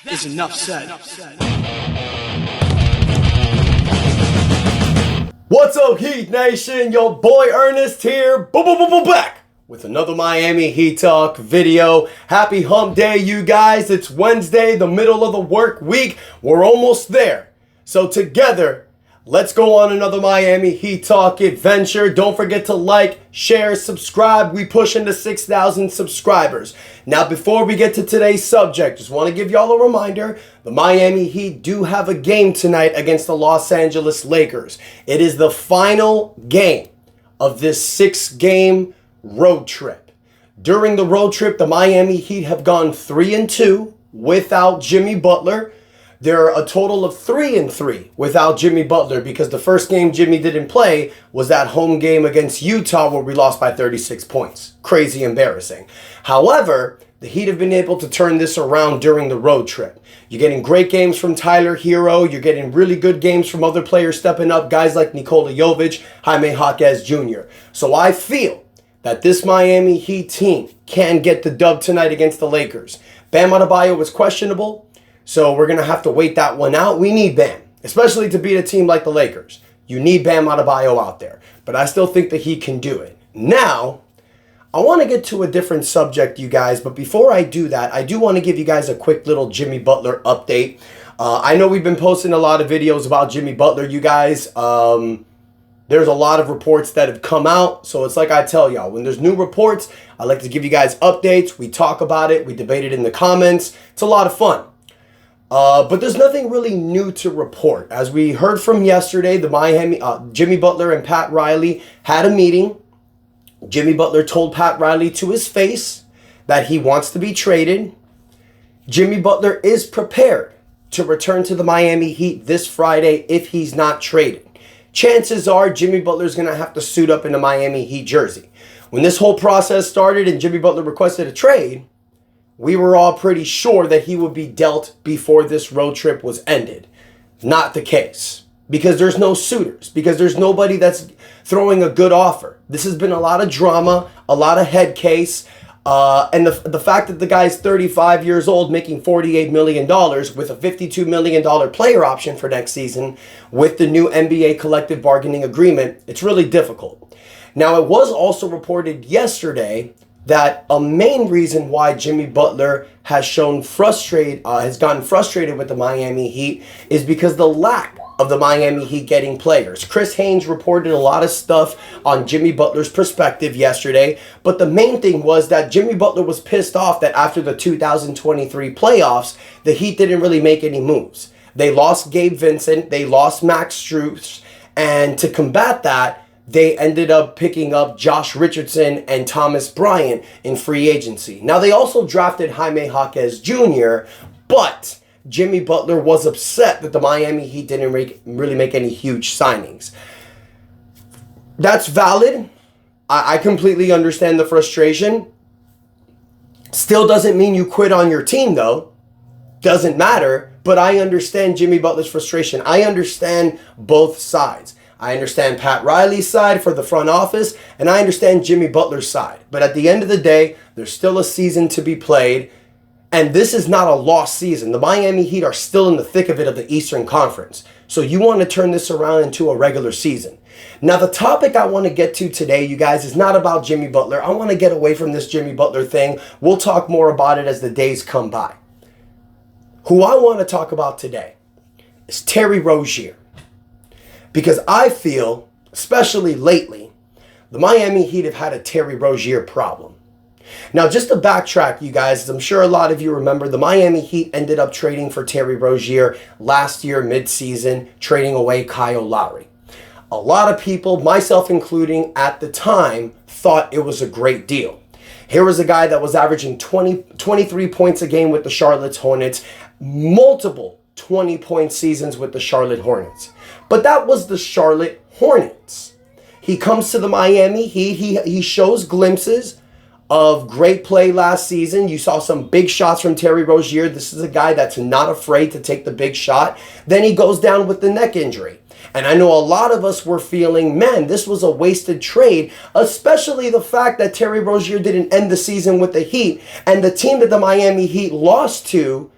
is enough said. What's up, Heat Nation? Your boy Ernest here, back with another Miami Heat Talk video. Happy hump day, you guys. It's Wednesday, the middle of the work week. We're almost there. So together, let's go on another Miami Heat Talk adventure. Don't forget to like, share, subscribe. We push into 6,000 subscribers. Now, before we get to today's subject, just want to give y'all a reminder. The Miami Heat do have a game tonight against the Los Angeles Lakers. It is the final game of this 6-game road trip. During the road trip, the Miami Heat have gone 3-2 without Jimmy Butler. They're a total of 3-3 without Jimmy Butler because the first game Jimmy didn't play was that home game against Utah where we lost by 36 points. Crazy embarrassing. However, the Heat have been able to turn this around during the road trip. You're getting great games from Tyler Hero. You're getting really good games from other players stepping up, guys like Nikola Jovic, Jaime Jaquez Jr. So I feel that this Miami Heat team can get the dub tonight against the Lakers. Bam Adebayo was questionable. So we're going to have to wait that one out. We need Bam, especially to beat a team like the Lakers. You need Bam Adebayo out there. But I still think that he can do it. Now, I want to get to a different subject, you guys. But before I do that, I do want to give you guys a quick little Jimmy Butler update. I know we've been posting a lot of videos about Jimmy Butler, you guys. There's a lot of reports that have come out. So it's like I tell y'all, when there's new reports, I like to give you guys updates. We talk about it. We debate it in the comments. It's a lot of fun. But there's nothing really new to report. As we heard from yesterday, Jimmy Butler and Pat Riley had a meeting. Jimmy Butler told Pat Riley to his face that he wants to be traded. Jimmy Butler is prepared to return to the Miami Heat this Friday if he's not traded. Chances are Jimmy Butler's going to have to suit up in a Miami Heat jersey. When this whole process started and Jimmy Butler requested a trade, we were all pretty sure that he would be dealt before this road trip was ended. Not the case. Because there's no suitors. Because there's nobody that's throwing a good offer. This has been a lot of drama, a lot of head case. And the fact that the guy's 35 years old making $48 million with a $52 million player option for next season with the new NBA collective bargaining agreement, it's really difficult. Now, it was also reported yesterday that a main reason why Jimmy Butler has gotten frustrated with the Miami Heat is because the lack of the Miami Heat getting players. Chris Haynes reported a lot of stuff on Jimmy Butler's perspective yesterday, but the main thing was that Jimmy Butler was pissed off that after the 2023 playoffs, the Heat didn't really make any moves. They lost Gabe Vincent, they lost Max Strus, and to combat that, they ended up picking up Josh Richardson and Thomas Bryant in free agency. Now, they also drafted Jaime Jaquez Jr., but Jimmy Butler was upset that the Miami Heat didn't really make any huge signings. That's valid. I completely understand the frustration. Still doesn't mean you quit on your team, though. Doesn't matter. But I understand Jimmy Butler's frustration. I understand both sides. I understand Pat Riley's side for the front office, and I understand Jimmy Butler's side. But at the end of the day, there's still a season to be played, and this is not a lost season. The Miami Heat are still in the thick of it of the Eastern Conference. So you want to turn this around into a regular season. Now, the topic I want to get to today, you guys, is not about Jimmy Butler. I want to get away from this Jimmy Butler thing. We'll talk more about it as the days come by. Who I want to talk about today is Terry Rozier. Because I feel, especially lately, the Miami Heat have had a Terry Rozier problem. Now, just to backtrack, you guys, as I'm sure a lot of you remember, the Miami Heat ended up trading for Terry Rozier last year, mid-season, trading away Kyle Lowry. A lot of people, myself including, at the time, thought it was a great deal. Here was a guy that was averaging 23 points a game with the Charlotte Hornets, multiple 20-point seasons with the Charlotte Hornets. But that was the Charlotte Hornets. He comes to the Miami Heat. He shows glimpses of great play last season. You saw some big shots from Terry Rozier. This is a guy that's not afraid to take the big shot. Then he goes down with the neck injury. And I know a lot of us were feeling, man, this was a wasted trade, especially the fact that Terry Rozier didn't end the season with the Heat. And the team that the Miami Heat lost to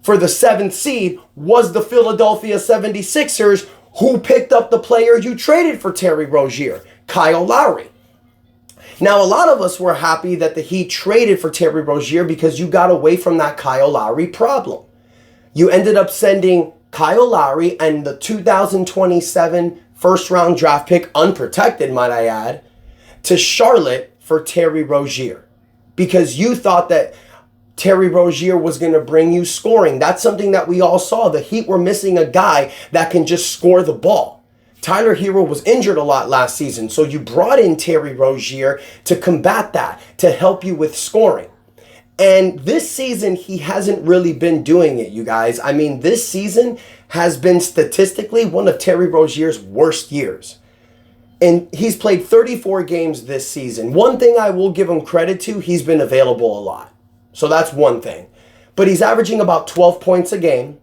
for the 7th seed was the Philadelphia 76ers, who picked up the player you traded for Terry Rozier, Kyle Lowry. Now, a lot of us were happy that the Heat traded for Terry Rozier because you got away from that Kyle Lowry problem. You ended up sending Kyle Lowry and the 2027 first-round draft pick, unprotected, might I add, to Charlotte for Terry Rozier because you thought that Terry Rozier was going to bring you scoring. That's something that we all saw. The Heat were missing a guy that can just score the ball. Tyler Hero was injured a lot last season, so you brought in Terry Rozier to combat that, to help you with scoring. And this season, he hasn't really been doing it, you guys. I mean, this season has been statistically one of Terry Rozier's worst years. And he's played 34 games this season. One thing I will give him credit to, he's been available a lot. So that's one thing. But he's averaging about 12 points a game,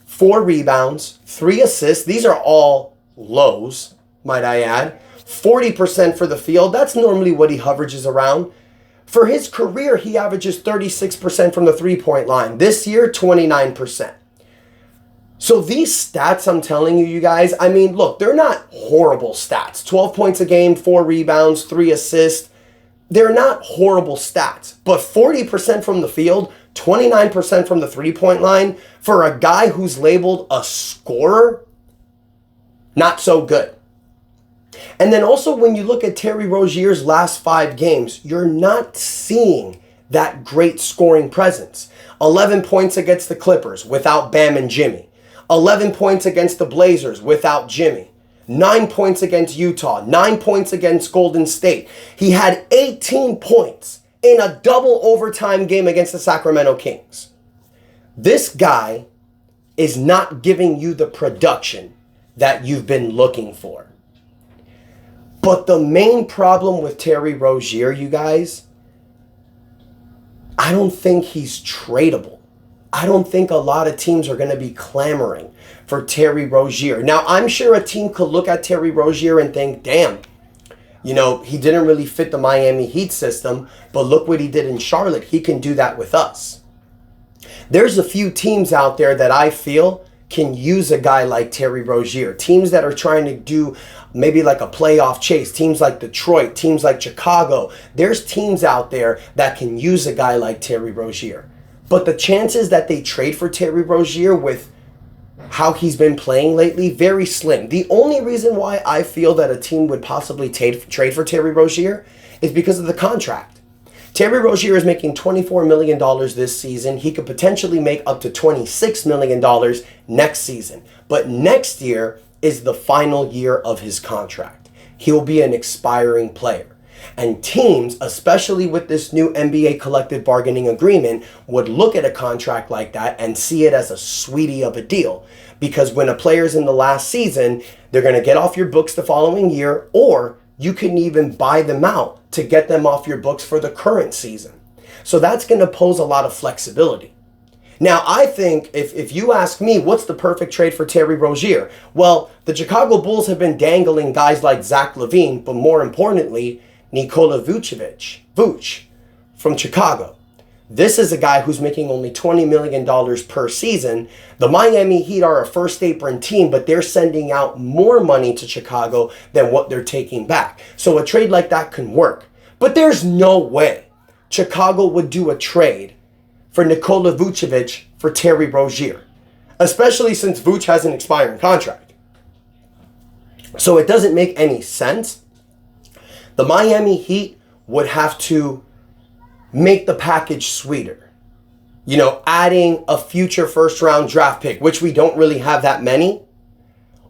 4 rebounds, 3 assists. These are all lows, might I add. 40% for the field. That's normally what he hoverages around. For his career, he averages 36% from the three-point line. This year, 29%. So these stats I'm telling you guys, I mean, look, they're not horrible stats. 12 points a game, 4 rebounds, 3 assists. They're not horrible stats. But 40% from the field, 29% from the three-point line, for a guy who's labeled a scorer, not so good. And then also when you look at Terry Rozier's last 5 games, you're not seeing that great scoring presence. 11 points against the Clippers without Bam and Jimmy. 11 points against the Blazers without Jimmy. 9 points against Utah. 9 points against Golden State. He had 18 points in a double overtime game against the Sacramento Kings. This guy is not giving you the production that you've been looking for. But the main problem with Terry Rozier, you guys, I don't think he's tradable. I don't think a lot of teams are going to be clamoring for Terry Rozier. Now, I'm sure a team could look at Terry Rozier and think, damn, you know, he didn't really fit the Miami Heat system, but look what he did in Charlotte. He can do that with us. There's a few teams out there that I feel can use a guy like Terry Rozier. Teams that are trying to do maybe like a playoff chase. Teams like Detroit, teams like Chicago. There's teams out there that can use a guy like Terry Rozier. But the chances that they trade for Terry Rozier with how he's been playing lately, very slim. The only reason why I feel that a team would possibly trade for Terry Rozier is because of the contract. Terry Rozier is making $24 million this season. He could potentially make up to $26 million next season. But next year is the final year of his contract. He'll be an expiring player. And teams, especially with this new NBA collective bargaining agreement, would look at a contract like that and see it as a sweetie of a deal. Because when a player's in the last season, they're going to get off your books the following year, or you can even buy them out to get them off your books for the current season. So that's going to pose a lot of flexibility. Now, I think if you ask me, what's the perfect trade for Terry Rozier? Well, the Chicago Bulls have been dangling guys like Zach LaVine, but more importantly, Nikola Vucevic from Chicago. This is a guy who's making only $20 million per season. The Miami Heat are a first apron team, but they're sending out more money to Chicago than what they're taking back. So a trade like that can work. But there's no way Chicago would do a trade for Nikola Vucevic for Terry Rozier, especially since Vuce has an expiring contract. So it doesn't make any sense. The Miami Heat would have to make the package sweeter. You know, adding a future first-round draft pick, which we don't really have that many,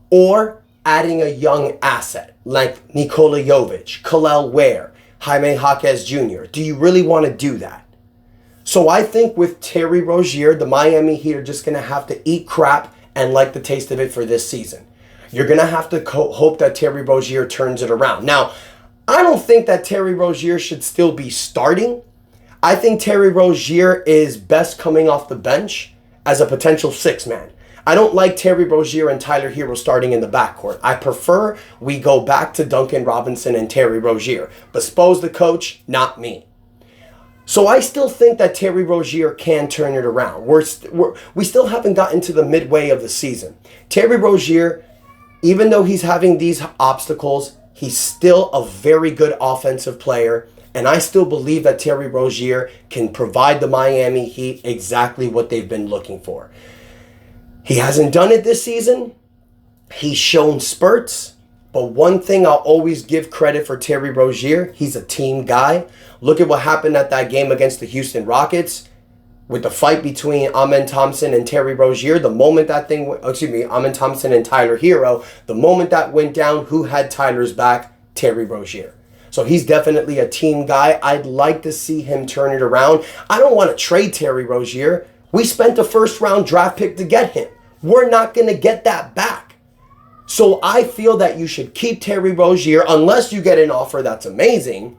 or adding a young asset like Nikola Jovic, Kel'el Ware, Jaime Jaquez Jr. Do you really want to do that? So I think with Terry Rozier, the Miami Heat are just going to have to eat crap and like the taste of it for this season. You're going to have to hope that Terry Rozier turns it around. Now, I don't think that Terry Rozier should still be starting. I think Terry Rozier is best coming off the bench as a potential 6-man. I don't like Terry Rozier and Tyler Hero starting in the backcourt. I prefer we go back to Duncan Robinson and Terry Rozier. But Spo's the coach, not me. So I still think that Terry Rozier can turn it around. We still haven't gotten to the midway of the season. Terry Rozier, even though he's having these obstacles, he's still a very good offensive player. And I still believe that Terry Rozier can provide the Miami Heat exactly what they've been looking for. He hasn't done it this season. He's shown spurts. But one thing I'll always give credit for Terry Rozier, he's a team guy. Look at what happened at that game against the Houston Rockets with the fight between Amen Thompson and Terry Rozier. The moment that Amen Thompson and Tyler Hero, the moment that went down, who had Tyler's back? Terry Rozier. So he's definitely a team guy. I'd like to see him turn it around. I don't want to trade Terry Rozier. We spent a first-round draft pick to get him. We're not going to get that back. So I feel that you should keep Terry Rozier unless you get an offer that's amazing.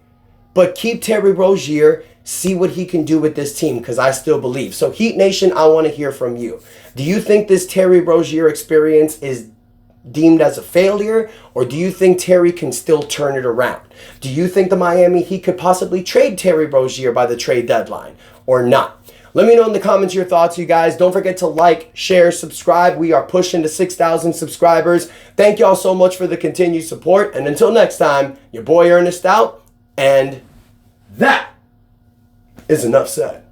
But keep Terry Rozier, see what he can do with this team, because I still believe. So Heat Nation, I want to hear from you. Do you think this Terry Rozier experience is deemed as a failure, or do you think Terry can still turn it around? Do you think the Miami Heat could possibly trade Terry Rozier by the trade deadline or not? Let me know in the comments your thoughts, you guys. Don't forget to like, share, subscribe. We are pushing to 6,000 subscribers. Thank y'all so much for the continued support. And until next time, your boy Ernest out. And that is enough said.